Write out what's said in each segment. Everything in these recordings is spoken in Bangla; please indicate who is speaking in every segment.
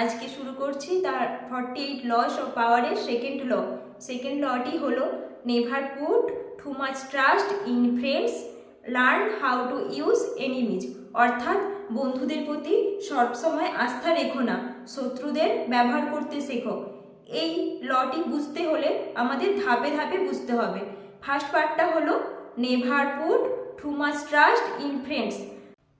Speaker 1: আজকে শুরু করছি তার 48 লস অফ পাওয়ারের সেকেন্ড লটি হলো never put too much trust in friends, learn how to use enemies. অর্থাৎ বন্ধুদের প্রতি সবসময় আস্থা রেখো না, শত্রুদের ব্যবহার করতে শেখো। এই লটি বুঝতে হলে আমাদের ধাপে ধাপে বুঝতে হবে। ফার্স্ট পার্টটা হলো never put too much trust in friends.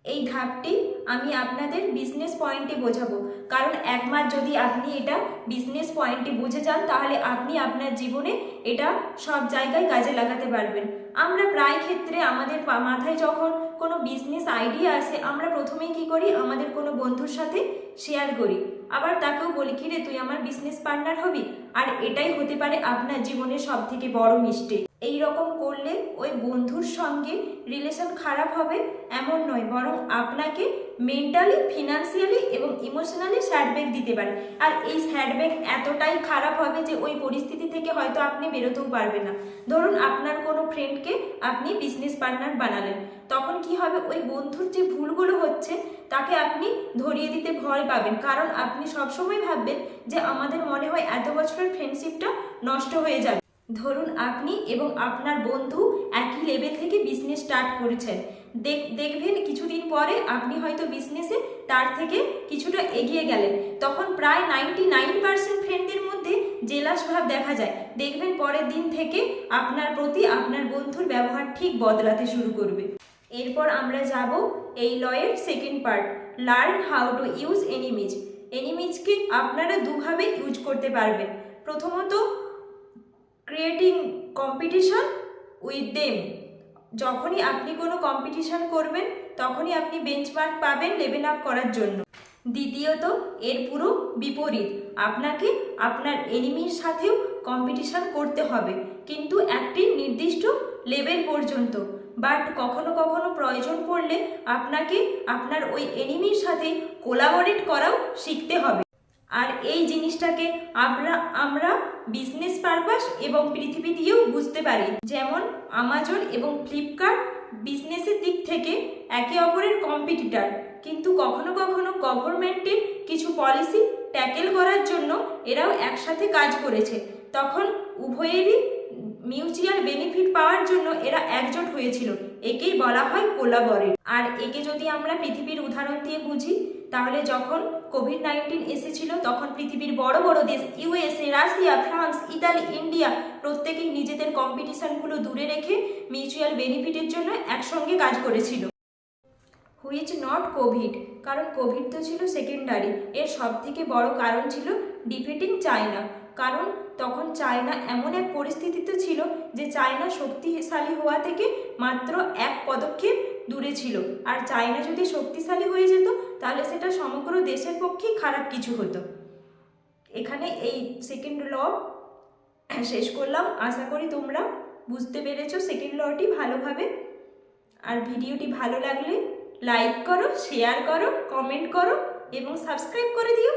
Speaker 1: এই ধাপটি আমি আপনাদের বিজনেস পয়েন্টে বোঝাবো, কারণ একবার যদি আপনি এটা বিজনেস পয়েন্টে বুঝে যান তাহলে আপনি আপনার জীবনে এটা সব জায়গায় কাজে লাগাতে পারবেন। আমরা প্রায় ক্ষেত্রে আমাদের মাথায় যখন কোনো বিজনেস আইডিয়া আসে আমরা প্রথমেই কি করি, আমাদের কোনো বন্ধুর সাথে শেয়ার করি, আবার তাকেও বলি কি রে তুই আমার বিজনেস পার্টনার হবি। আর এটাই হতে পারে আপনার জীবনের সব থেকে বড় মিস্টেক। এই রকম করলে ওই বন্ধুর সঙ্গে রিলেশন খারাপ হবে এমন নয়, বরং আপনাকে মেন্টালি, ফিনান্সিয়ালি এবং ইমোশনালি স্যাডব্যাক দিতে পারে। আর এই স্যাডব্যাক এতটাই খারাপ হবে যে ওই পরিস্থিতি থেকে হয়তো আপনি বেরোতেও পারবেন না। ধরুন আপনার কোনো ফ্রেন্ডকে আপনি বিজনেস পার্টনার বানালেন, তখন কি হবে, ওই বন্ধুর যে ভুলগুলো হচ্ছে তাকে আপনি ধরিয়ে দিতে ভয় পাবেন, কারণ আপনি সবসময় ভাববেন যে আমাদের মনে হয় এত বছরের ফ্রেন্ডশিপটা নষ্ট হয়ে যাবে। ধরুন আপনি এবং আপনার বন্ধু একই লেভেল থেকে বিজনেস স্টার্ট করেছেন, দেখবেন কিছুদিন পরে আপনি হয়তো বিজনেসে তার থেকে কিছুটা এগিয়ে গেলেন, তখন প্রায় 99% ফ্রেন্ডদের মধ্যে জেলাস ভাব দেখা যায়। দেখবেন পরের দিন থেকে আপনার প্রতি আপনার বন্ধুর ব্যবহার ঠিক বদলাতে শুরু করবে। এরপর আমরা যাব এই লয়ের second part, learn how to use enemies. এনিমিজকে আপনারা দুভাবে ইউজ করতে পারবেন। প্রথমত, ক্রিয়েটিং কম্পিটিশন উইথ দেম। যখনই আপনি কোনো কম্পিটিশন করবেন তখনই আপনি বেঞ্চমার্ক পাবেন লেভেল আপ করার জন্য। দ্বিতীয়ত, এর পুরো বিপরীত, আপনাকে আপনার এনিমির সাথেও কম্পিটিশন করতে হবে, কিন্তু একটি নির্দিষ্ট লেভেল পর্যন্ত। বাট কখনো কখনো প্রয়োজন পড়লে আপনাকে আপনার ওই এনিমির সাথে কোলাবোরেট করাও শিখতে হবে। আর এই জিনিসটাকে আমরা বিজনেস পারপাস এবং পৃথিবী দিয়েও বুঝতে পারি। যেমন আমাজন এবং ফ্লিপকার্ট বিজনেসের দিক থেকে একে অপরের কম্পিটিটর, কিন্তু কখনো কখনো গভর্নমেন্টের কিছু পলিসি ট্যাকেল করার জন্য এরাও একসাথে কাজ করেছে, তখন উভয়েরই মিউচুয়াল বেনিফিট পাওয়ার জন্য এরা একজোট হয়েছিল। একেই বলা হয় কোলাবরেট। আর একে যদি আমরা পৃথিবীর উদাহরণ দিয়ে বুঝি, তাহলে যখন কোভিড-19 এসেছিল তখন পৃথিবীর বড় বড় দেশ USA, Russia, France, Italy, India প্রত্যেকেই নিজেদের কম্পিটিশনগুলো দূরে রেখে মিউচুয়াল বেনিফিটের জন্য একসঙ্গে কাজ করেছিল। হুইচ নট কোভিড, কারণ কোভিড তো ছিল সেকেন্ডারি, এর সব থেকে বড় কারণ ছিল ডিফিটিং চায়না। কারণ তখন চায়না এমন এক পরিস্থিতিতে ছিল যে চায়না শক্তিশালী হওয়া থেকে মাত্র এক পদক্ষেপ দূরে ছিল। আর চায়না যদি শক্তিশালী হয়ে যেত তাহলে সেটা সমগ্র দেশের পক্ষেই খারাপ কিছু হতো। এখানে এই সেকেন্ড ল শেষ করলাম। আশা করি তোমরা বুঝতে পেরেছো সেকেন্ড লটি ভালোভাবে। আর ভিডিওটি ভালো লাগলে লাইক করো, শেয়ার করো, কমেন্ট করো এবং সাবস্ক্রাইব করে দিও।